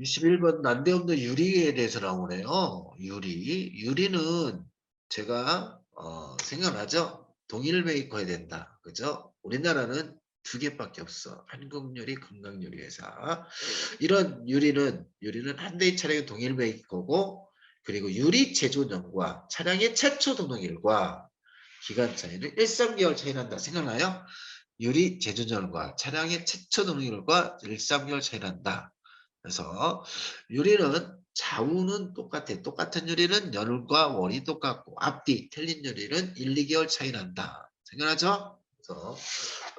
21번 난데없는 유리에 대해서 나오네요. 유리는 제가 생각나죠? 동일 메이커야 된다. 그죠? 우리나라는 두 개밖에 없어. 한국유리, 금강유리회사. 이런 유리는 한 대의 차량의 동일 메이커고, 그리고 유리 제조년과 차량의 최초 등록일과 기간 차이는 1, 3개월 차이 난다. 생각나요? 유리 제조년과 차량의 최초 등록일과 1, 3개월 차이 난다. 그래서 유리는 좌우는 똑같아. 똑같은 유리는 열과 월이 똑같고 앞뒤 틀린 유리는 1, 2개월 차이 난다. 생각나죠? 그래서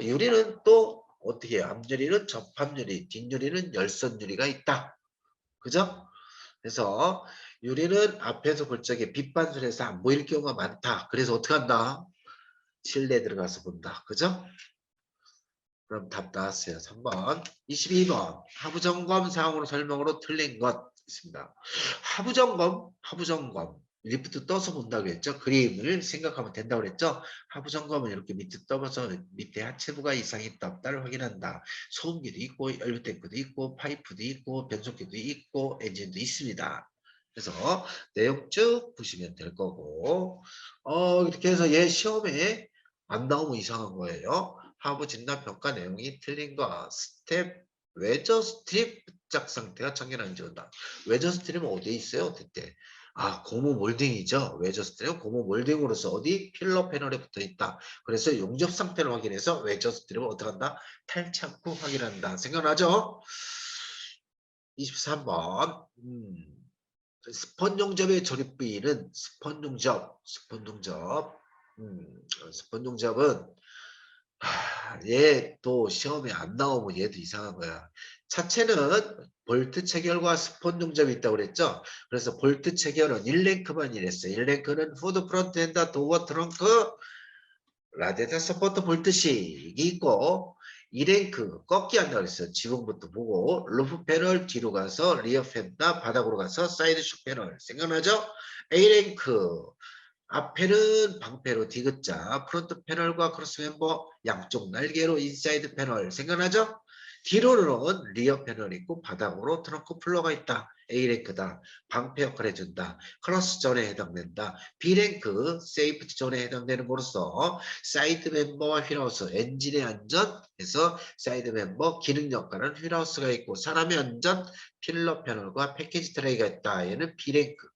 유리는 또 어떻게 해요? 앞유리는 접합유리, 뒷유리는 열선유리가 있다. 그죠? 그래서 유리는 앞에서 볼 적에 빛 반술해서 안 보일 경우가 많다. 그래서 어떻게 한다? 실내 들어가서 본다. 그죠? 그럼 답 나왔어요. 3번. 22번. 하부점검 사항으로 설명으로 틀린 것 있습니다. 하부점검. 리프트 떠서 본다고 했죠. 그림을 생각하면 된다고 그랬죠. 하부점검은 이렇게 밑에 떠서 밑에 하체부가 이상이 있다 없다를 확인한다. 소음기도 있고 연료탱크도 있고 파이프도 있고 변속기도 있고 엔진도 있습니다. 그래서 내용 쭉 보시면 될 거고 이렇게 해서 얘 시험에 안 나오면 이상한 거예요. 하부 진단 평가 내용이 틀린 거. 스텝 외저 스트립 부착 상태가 청결한지 본다. 외저 스트립은 어디에 있어요? 그때 고무 몰딩이죠. 외저 스트립은 고무 몰딩으로서 어디 필러 패널에 붙어 있다. 그래서 용접 상태를 확인해서 외저 스트립을 어떻게 한다? 탈착 후 확인한다. 생각나죠? 23번. 스펀 용접의 조립 부위는 스펀 용접. 스펀 용접은 얘 또 시험에 안 나오면 얘도 이상한 거야. 차체는 볼트 체결과 스폰 용접이 있다고 그랬죠. 그래서 볼트 체결은 1랭크만 이랬어요. 1랭크는 후드 프론트 엔더 도어 트렁크 라디에이터 서포트 볼트식이 있고 2랭크 꺾기 한다고 그랬어요. 지붕부터 보고 루프 패널 뒤로 가서 리어 펜다 바닥으로 가서 사이드 슈 패널 생각나죠? A랭크 앞에는 방패로 디귿자, 프론트 패널과 크로스 멤버, 양쪽 날개로 인사이드 패널 생각나죠? 뒤로는 리어 패널이 있고 바닥으로 트렁크 플러가 있다. A랭크다. 방패 역할을 해준다. 크로스 존에 해당된다. B랭크 세이프티 존에 해당되는 거로서 사이드 멤버와 휠하우스 엔진의 안전에서 사이드 멤버 기능 역할은 휠하우스가 있고 사람의 안전 필러 패널과 패키지 트레이가 있다. 얘는 B랭크.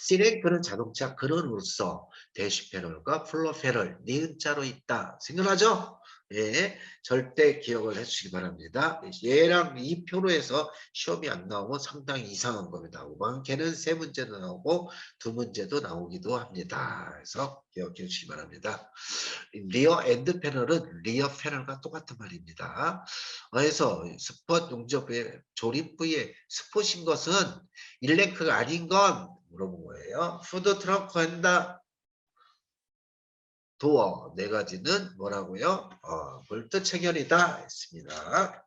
C랭크는 자동차 근원으로서 대시 패널과 플로 패널 니은자로 있다. 생각나죠? 예, 절대 기억을 해주시기 바랍니다. 얘랑 이 표로 해서 시험이 안 나오면 상당히 이상한 겁니다. 5번께는 3문제도 나오고 2문제도 나오기도 합니다. 그래서 기억해 주시기 바랍니다. 리어 엔드 패널은 리어 패널과 똑같은 말입니다. 그래서 스폿 용접의 조립 부위에 스폿인 것은 1랭크가 아닌 건 물어본 거예요. 푸드 트렁크 핸다 도어 네 가지는 뭐라고요? 볼트 체결이다 했습니다.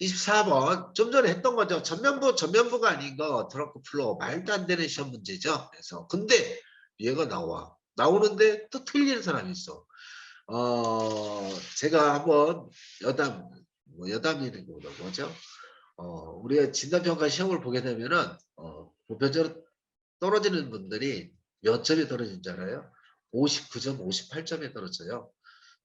24번 좀 전에 했던 거죠. 전면부가 아닌 거 트렁크 플로어 말도 안 되는 시험 문제죠. 그래서 근데 얘가 나오는데 또 틀리는 사람이 있어. 제가 한번 여담이는 뭐죠? 우리가 진단평가 시험을 보게 되면은 보편적으로 떨어지는 분들이 몇 점이 떨어진 줄 알아요? 59점, 58점에 떨어져요.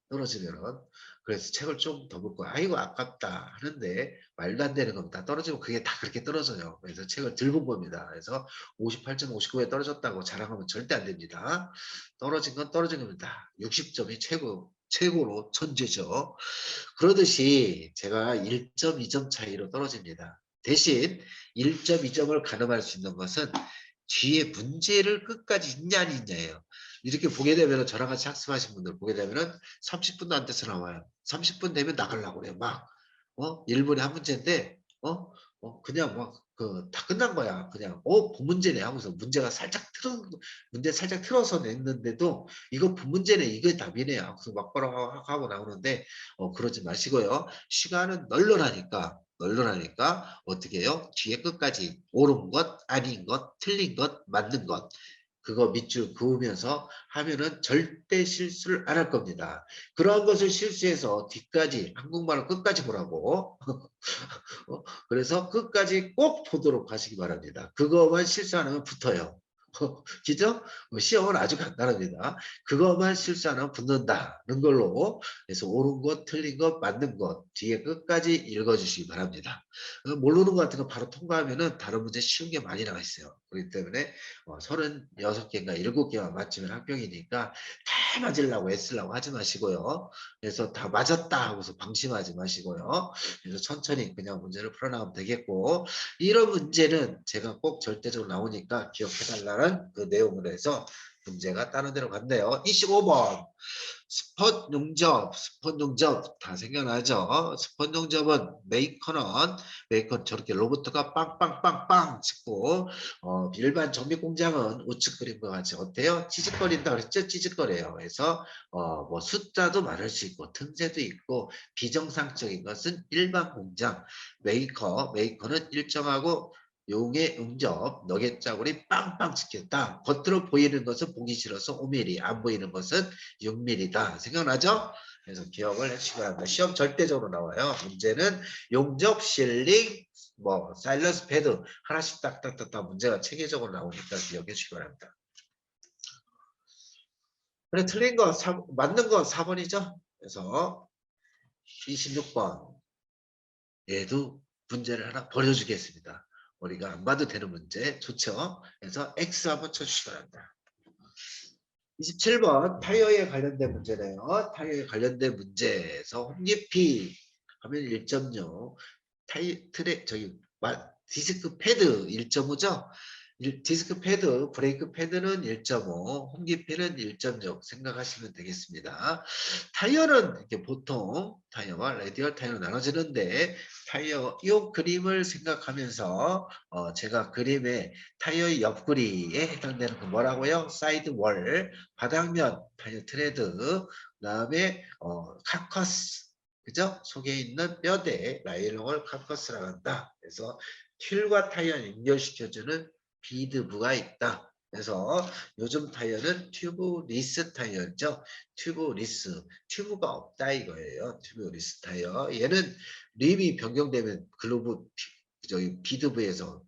떨어지면은. 그래서 책을 좀 더 볼고 아이고 아깝다 하는데 말도 안 되는 겁니다. 떨어지면 그게 다 그렇게 떨어져요. 그래서 책을 들 본 겁니다. 그래서 58점, 59에 떨어졌다고 자랑하면 절대 안 됩니다. 떨어진 건 떨어진 겁니다. 60점이 최고로 천재죠. 그러듯이 제가 1.2점 차이로 떨어집니다. 대신 1.2점을 가늠할 수 있는 것은 뒤에 문제를 끝까지 있냐 아니냐예요. 이렇게 보게 되면 저랑 같이 학습하신 분들 보게 되면은 30분도 안 돼서 나와요. 30분 되면 나가려고 그래요. 막 1분에 한 문제인데 그냥 막 다 끝난 거야. 그냥 본문제네 하면서 문제 살짝 틀어서 냈는데도 이거 본문제네 이게 답이네 하면서 막바로 하고 나오는데 그러지 마시고요. 시간은 널널하니까 어떻게 해요? 뒤에 끝까지 옳은 것, 아닌 것, 틀린 것, 맞는 것 그거 밑줄 그으면서 하면은 절대 실수를 안 할 겁니다. 그러한 것을 실수해서 뒤까지 한국말을 끝까지 보라고. 그래서 끝까지 꼭 보도록 하시기 바랍니다. 그거만 실수 안 하면 붙어요. 그죠? 시험은 아주 간단합니다. 그것만 실수 안 하면 붙는다는 걸로 그래서 옳은 것, 틀린 것, 맞는 것 뒤에 끝까지 읽어주시기 바랍니다. 모르는 것 같은 거 바로 통과하면은 다른 문제 쉬운 게 많이 나와 있어요. 그렇기 때문에 36개인가 7개만 맞추면 합격이니까 다 맞으려고 애쓰려고 하지 마시고요. 그래서 다 맞았다 하고서 방심하지 마시고요. 그래서 천천히 그냥 문제를 풀어나가면 되겠고 이런 문제는 제가 꼭 절대적으로 나오니까 기억해달라는 그 내용으로 해서 문제가 다른 데로 간대요. 25번 스폿 용접, 스폿 용접 다 생각나죠? 스폿 용접은 메이커는 저렇게 로봇가 빵빵빵빵 찍고 일반 정비 공장은 우측 그림과 같이 어때요? 찌직거린다 그랬죠? 찌직거려요. 그래서 뭐 숫자도 많을 수 있고 틈새도 있고 비정상적인 것은 일반 공장 메이커는 일정하고 용의 응접, 너겟자국이 빵빵 찍혔다. 겉으로 보이는 것은 보기 싫어서 5mm, 안 보이는 것은 6mm다. 생각나죠? 그래서 기억을 해주시기 바랍니다. 시험 절대적으로 나와요. 문제는 용접, 실링, 뭐 사일런스 패드 하나씩 딱딱딱딱 문제가 체계적으로 나오니까 기억해 주시기 바랍니다. 그래 틀린 거 맞는 거 4번이죠. 그래서 26번 얘도 문제를 하나 버려주겠습니다. 우리가 안 봐도 되는 문제 좋죠. 그래서 X 한번 쳐주시기 바랍니다. 27번 타이어에 관련된 문제네요. 타이어에 관련된 문제에서 홍기피 하면 1.6 디스크 패드 1.5죠. 디스크 패드, 브레이크 패드는 1.5, 홍기피는 1.6 생각하시면 되겠습니다. 타이어는 이렇게 보통 타이어와 레디얼 타이어로 나눠지는데 타이어 이 그림을 생각하면서 제가 그림에 타이어의 옆구리에 해당되는 그 뭐라고요? 사이드 월, 바닥면 타이어 트레드, 그다음에 카커스 그죠? 속에 있는 뼈대 라일롱을 카커스라고 한다. 그래서 휠과 타이어를 연결시켜주는 비드부가 있다. 그래서 요즘 타이어는 튜브 리스 타이어죠. 튜브 리스, 튜브가 없다 이거예요. 튜브 리스 타이어. 얘는 림이 변경되면 글로브 저기 비드부에서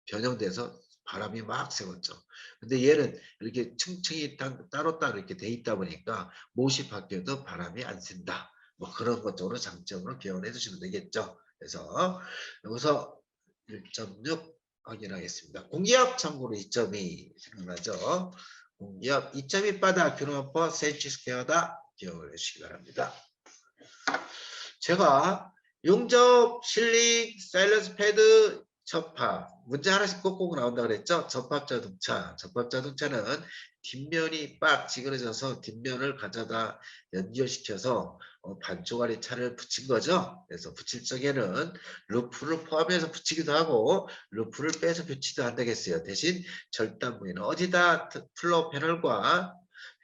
변형돼서 바람이 막 세웠죠. 근데 얘는 이렇게 층층이 따로 이렇게 돼 있다 보니까 못이 바뀌어도 바람이 안 샌다. 뭐 그런 것적으로 장점으로 기억을 해주시면 되겠죠. 그래서 여기서 1.6 확인하겠습니다. 공기압 참고로 2.2 생각나죠? 공기압 2.2 바다 균원퍼 센치 스퀘어다 기억을 해주시기 바랍니다. 제가 용접, 실링, 사일런스 패드, 접합 문제 하나씩 꼭꼭 나온다 그랬죠? 접합자동차는 뒷면이 빡 찌그러져서 뒷면을 가져다 연결시켜서 반쪽짜리 차를 붙인 거죠. 그래서 붙일 적에는 루프를 포함해서 붙이기도 하고 루프를 빼서 붙이도 한다겠어요. 대신 절단부에는 어디다 플로어 패널과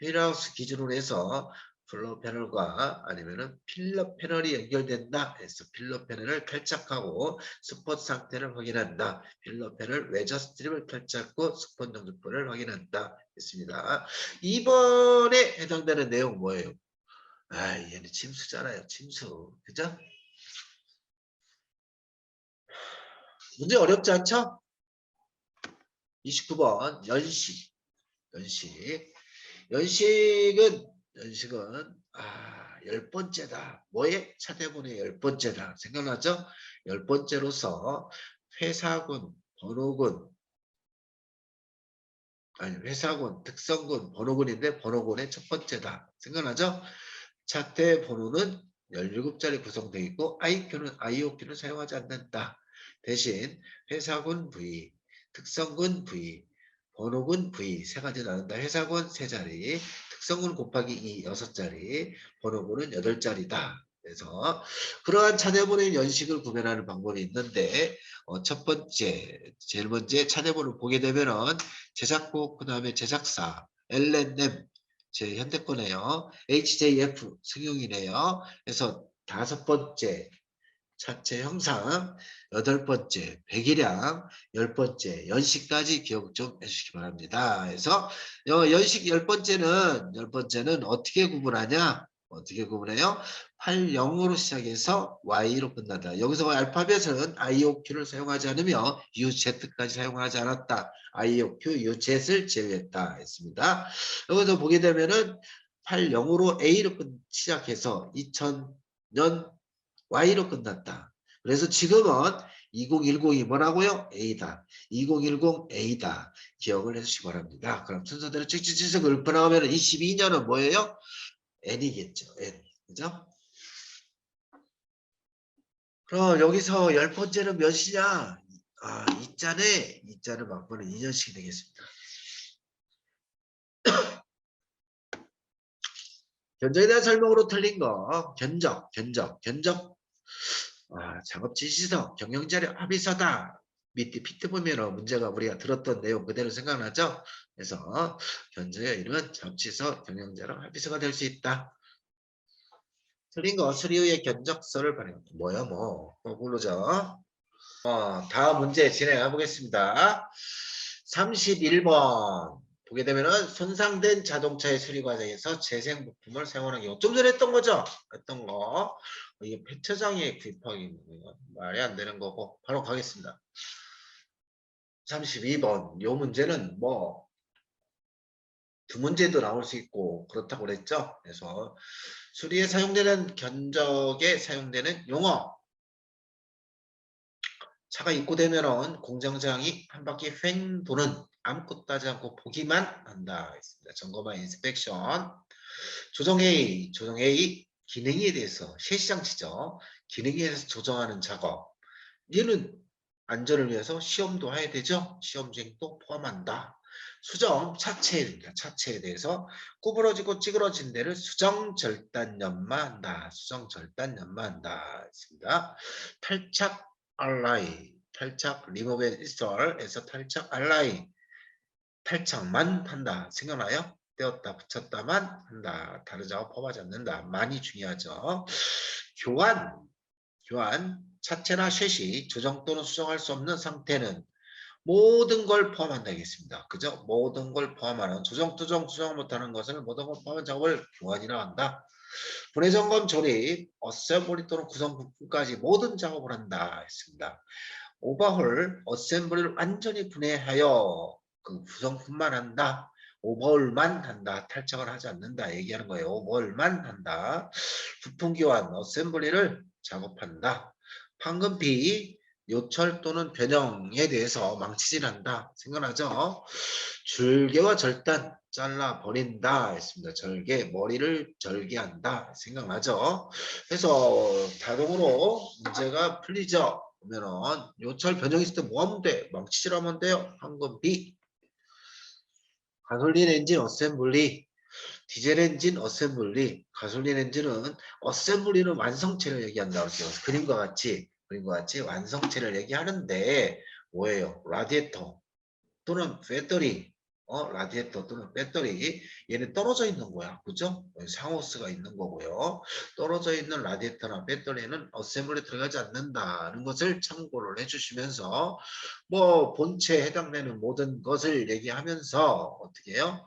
휠하우스 기준으로 해서 플로어 패널과 아니면은 필러 패널이 연결된다 해서 필러 패널을 탈착하고 스폿 상태를 확인한다. 필러 패널 외저 스트립을 탈착하고 스폿 정지표를 확인한다. 했습니다. 2번에 해당되는 내용 뭐예요? 아, 얘는 침수잖아요. 침수. 그죠? 문제 어렵지 않죠? 29번 연식. 연식은 10번째다. 뭐에? 차대본의 10번째다. 생각나죠? 10번째로서 회사군, 번호군, 회사군, 특성군, 번호군인데 번호군의 첫 번째다. 생각나죠? 차대 번호는 17자리 구성되어 있고 IOQ는 사용하지 않는다. 대신 회사군 V, 특성군 V, 번호군 V 세 가지 나눈다. 회사군 3자리, 특성군 곱하기 2 6자리, 번호군은 8자리다. 그래서 그러한 차대본의 연식을 구별하는 방법이 있는데 첫 번째, 제일 먼저 차대본을 보게 되면은 제작국, 그 다음에 제작사, L&M, 제 현대거네요. HJF 승용이네요. 그래서 5번째 차체 형상, 8번째 배기량, 10번째 연식까지 기억 좀 해주시기 바랍니다. 그래서 연식 10번째는 어떻게 구분하냐? 어떻게 구분해요? 80으로 시작해서 Y로 끝난다. 여기서 알파벳은 IOQ를 사용하지 않으며 UZ까지 사용하지 않았다. IOQ, UZ을 제외했다 했습니다. 여기서 보게 되면은 80으로 A로 시작해서 2000년 Y로 끝났다. 그래서 지금은 2010이 뭐라고요? A다. 2010 A다. 기억을 해주시기 바랍니다. 그럼 순서대로 쭉쭉쭉 읊어 나오면 22년은 뭐예요? N이겠죠. N. 그죠? 그럼 여기서 10번째는 몇이냐? 이자는 막번은 2년씩이 되겠습니다. 견적에 대한 설명으로 틀린 거. 견적. 작업 지시서, 경영자료 합의서다. 밑에 피트 보면 문제가 우리가 들었던 내용 그대로 생각나죠? 그래서 견적의 이름은 작업지시서, 경영자료 합의서가 될 수 있다. 틀린 거 수리 후에 견적서를 발행. 뭐야 모르죠. 다음 문제 진행해 보겠습니다. 31번. 보게 되면은 손상된 자동차의 수리 과정에서 재생 부품을 사용하는 경우. 좀 전에 했던 거죠? 했던 거. 이게 폐차장에 구입하기 말이 안 되는 거고. 바로 가겠습니다. 32번. 요 문제는 두 문제도 나올 수 있고 그렇다고 그랬죠? 그래서 수리에 사용되는 견적에 사용되는 용어. 차가 입고되면은 공장장이 한 바퀴 횡 도는 아무것도 하지 않고 보기만 한다 했습니다. 점검과 인스펙션. 조정 A 기능에 대해서 실시장치죠. 기능에 대해서 조정하는 작업. 얘는 안전을 위해서 시험도 해야 되죠. 시험쟁도 포함한다. 수정 차체입니다. 차체에 대해서 구부러지고 찌그러진 데를 수정 절단 연마한다. 수정 절단 연마한다 했습니다. 탈착 알라이, 탈착 리모브 앤 인스톨에서 탈착 알라이, 탈착만 한다. 생각나요? 떼었다 붙였다만 한다. 다른 작업 포함하지 않는다. 많이 중요하죠. 교환, 차체나 쉐시, 조정 또는 수정할 수 없는 상태는 모든 걸 포함한다 하겠습니다. 그죠? 모든 걸 포함하는 수정 못하는 것을 모든 걸 포함한 작업을 교환이라 한다. 분해점검 조립, 어셈블리 또는 구성 부품까지 모든 작업을 한다 했습니다. 오버홀, 어셈블리를 완전히 분해하여 그 구성품만 한다. 오버홀만 한다. 탈착을 하지 않는다. 얘기하는 거예요. 오버홀만 한다. 부품 교환, 어셈블리를 작업한다. 황금비, 요철 또는 변형에 대해서 망치질한다. 생각나죠? 줄개와 절단, 잘라 버린다 했습니다. 머리를 절개한다. 생각나죠? 그래서 자동으로 문제가 풀리죠. 그러면은 요철 변형 있을 때 뭐 하면 돼? 망치질하면 돼요. 황금비. 가솔린 엔진 어셈블리, 디젤 엔진 어셈블리. 가솔린 엔진은 어셈블리는 완성체를 얘기한다. 그림과 같이 완성체를 얘기하는데 뭐예요? 라디에이터 또는 배터리, 라디에이터 또는 배터리, 얘는 떨어져 있는 거야. 그죠? 상호스가 있는 거고요. 떨어져 있는 라디에이터나 배터리는 어셈블리에 들어가지 않는다는 것을 참고를 해주시면서 본체에 해당되는 모든 것을 얘기하면서 어떻게 해요?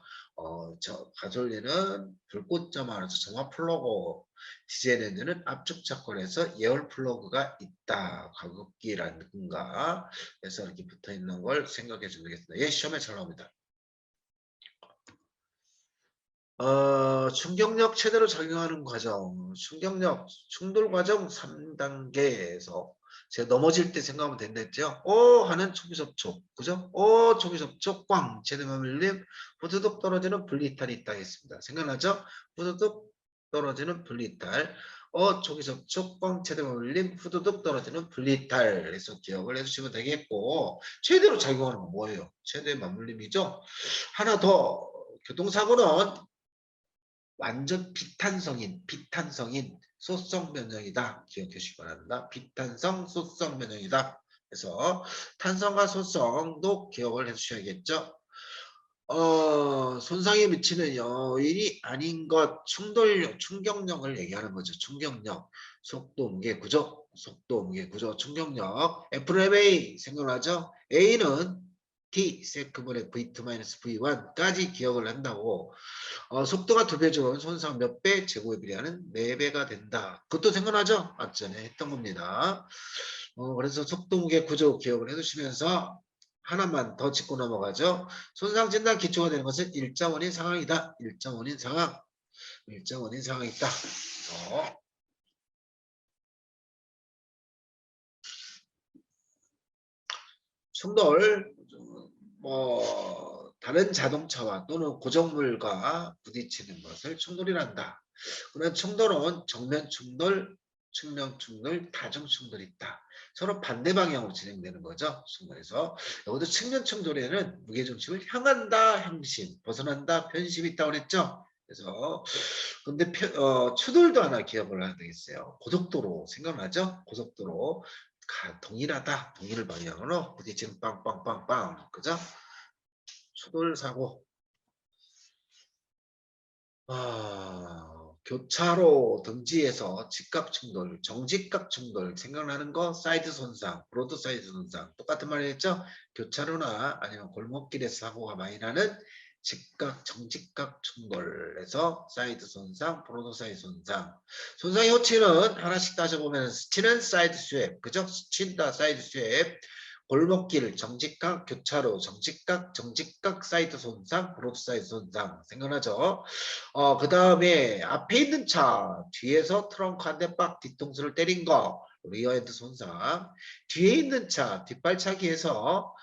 가솔린은 불꽃점 안에서 점화 플러그, 디젤 엔진은 압축 차콜에서 예열 플러그가 있다. 가급기라든가 해서 이렇게 붙어 있는 걸 생각해 주면 되겠습니다. 예, 시험에 잘 나옵니다. 충격력 최대로 작용하는 과정, 충돌 과정 3단계에서 제가 넘어질 때 생각하면 된댔죠. 하는 초기 접촉, 그죠? 초기 접촉, 꽝, 제대로 밀림, 후두둑 떨어지는 분리탈이 있다 했습니다. 생각나죠? 후두둑 떨어지는 분리탈, 초기 접촉, 꽝, 제대로 밀림, 후두둑 떨어지는 분리탈에서 기억을 해주시면 되겠고, 최대로 작용하는 건 뭐예요? 최대 맞물림이죠. 하나 더, 교통사고는 완전 비탄성인 소성 면역이다. 기억해 주시기 바랍니다. 비탄성 소성 면역이다. 그래서 탄성과 소성도 기억을 해 주셔야겠죠. 손상에 미치는 요인이 아닌 것, 충격력을 얘기하는 거죠. 충격력, 속도, 무게, 구조, 속도, 무게, 구조, 충격력. F는 A 생각나죠? A는 T 세크분의 V2-V1까지 기억을 한다고. 속도가 2배 준 손상 몇 배? 제곱에 비례하는 4배가 된다. 그것도 생각나죠? 아까 전에 했던 겁니다. 그래서 속도, 무게, 구조 기억을 해두시면서 하나만 더 짚고 넘어가죠. 손상 진단 기초가 되는 것은 일자 원인 상황이다. 일자 원인 상황. 일자 원인 상황이 있다. 충돌, 다른 자동차와 또는 고정물과 부딪히는 것을 충돌이란다. 그런 충돌은 정면 충돌, 측면 충돌, 다중 충돌이 있다. 서로 반대 방향으로 진행되는 거죠. 충돌에서. 여기도 측면 충돌에는 무게중심을 향한다, 향심, 벗어난다, 편심이 있다고 그랬죠. 그래서 근데 추돌도 하나 기억을 해야 되겠어요. 고속도로 생각나죠? 고속도로 동일하다. 동일 방향으로 부딪히는 빵빵빵빵. 그죠? 추돌 사고. 교차로 등지에서 직각 충돌, 정직각 충돌 생각나는 거 사이드 손상, 브로드 사이드 손상 똑같은 말이었죠. 교차로나 아니면 골목길에서 사고가 많이 나는 직각, 정직각 충돌에서 사이드 손상, 브로드 사이드 손상. 손상의 호치는 하나씩 따져보면 스치는 사이드 스왑, 그죠? 스친다 사이드 스왑. 골목길, 정직각, 교차로, 정직각, 사이드 손상, 브로드 사이드 손상 생각나죠? 그 다음에 앞에 있는 차 뒤에서 트렁크 한 대 빡 뒤통수를 때린 거 리어엔드 손상. 뒤에 있는 차 뒷발차기에서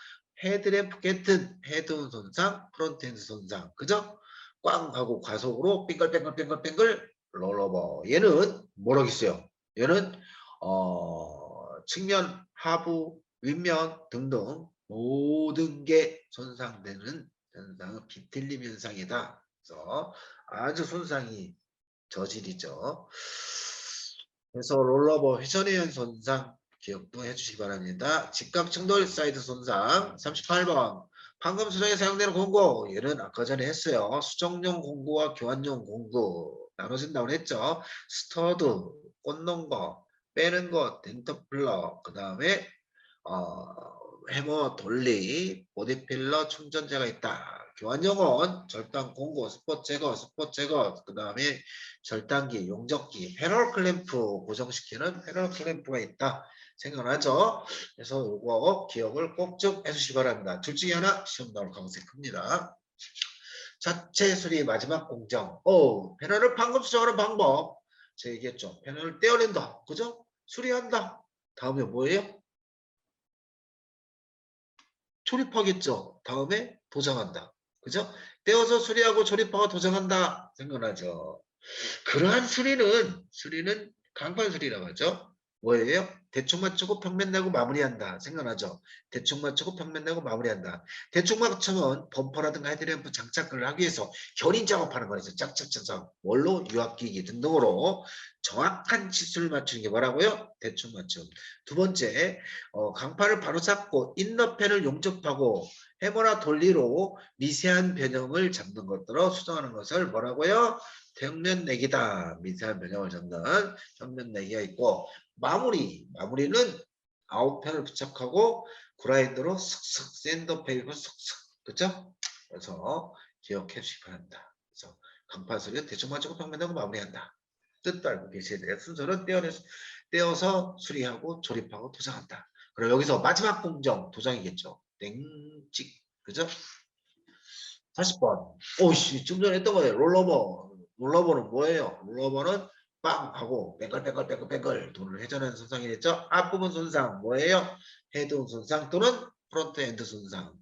헤드램프 깨튼 헤드온 손상, 프론트엔드 손상. 그죠? 꽝 하고 과속으로 빙글빙글 롤러버. 얘는 뭐라겠어요? 얘는 측면, 하부, 윗면 등등 모든 게 손상되는 현상은 비틀림 현상이다. 그래서 아주 손상이 저질이죠. 그래서 롤러버 회전의 손상 기억도 해주시기 바랍니다. 직각 충돌 사이드 손상 38번 방금 수정에 사용되는 공구 얘는 아까 전에 했어요. 수정용 공구와 교환용 공구 나눠진다고 했죠. 스터드 꽂는 거 빼는 거 덴터플러 그 다음에 해머 돌리 보디필러 충전재가 있다. 교환용은 절단 공구 스포 제거 그 다음에 절단기 용접기 패럴 클램프 고정시키는 패럴 클램프가 있다. 생각나죠? 그래서 이거 기억을 꼭 좀 해주시기 바랍니다. 둘 중에 하나 시험 나올 가능성이 큽니다. 자체 수리 마지막 공정. 패널을 방금 수정하는 방법. 제가 얘기했죠. 패널을 떼어낸다. 그죠? 수리한다. 다음에 뭐예요? 조립하겠죠. 다음에 도장한다. 그죠? 떼어서 수리하고 조립하고 도장한다. 생각나죠? 그러한 수리는 강판 수리라고 하죠. 뭐예요? 대충 맞추고 평면 내고 마무리한다. 생각나죠? 대충 맞추고 평면 내고 마무리한다. 대충 맞추면 범퍼라든가 헤드램프 장착을 하기 위해서 견인 작업하는 거죠. 짝짝짝짝. 뭘로? 유압기기 등등으로 정확한 치수를 맞추는 게 뭐라고요? 대충 맞춤. 두 번째, 강판을 바로 잡고 인너펜을 용접하고 해머나 돌리로 미세한 변형을 잡는 것들로 수정하는 것을 뭐라고요? 평면 내기다. 미세한 변형을 잡는 평면 내기가 있고 마무리는 아웃펜을 부착하고 그라인더로 슥슥 샌더 페이퍼 슥슥 그죠? 그래서 기억해 주시기 바랍니다. 그래서 강판 소리를 대충 맞추고 평면 내고 마무리한다. 뜻도 알고 계셔야 돼요. 순서는 떼어서 수리하고 조립하고 도장한다. 그리고 여기서 마지막 공정 도장이겠죠. 땡찍 그죠? 40번. 오씨 좀 전에 했던 거예요. 롤러버. 롤러버는 뭐예요? 롤러버는 빵 하고 뱅글뱅글 돈을 회전하는 손상이 됐죠. 앞부분 손상 뭐예요? 헤드온 손상 또는 프론트 엔드 손상.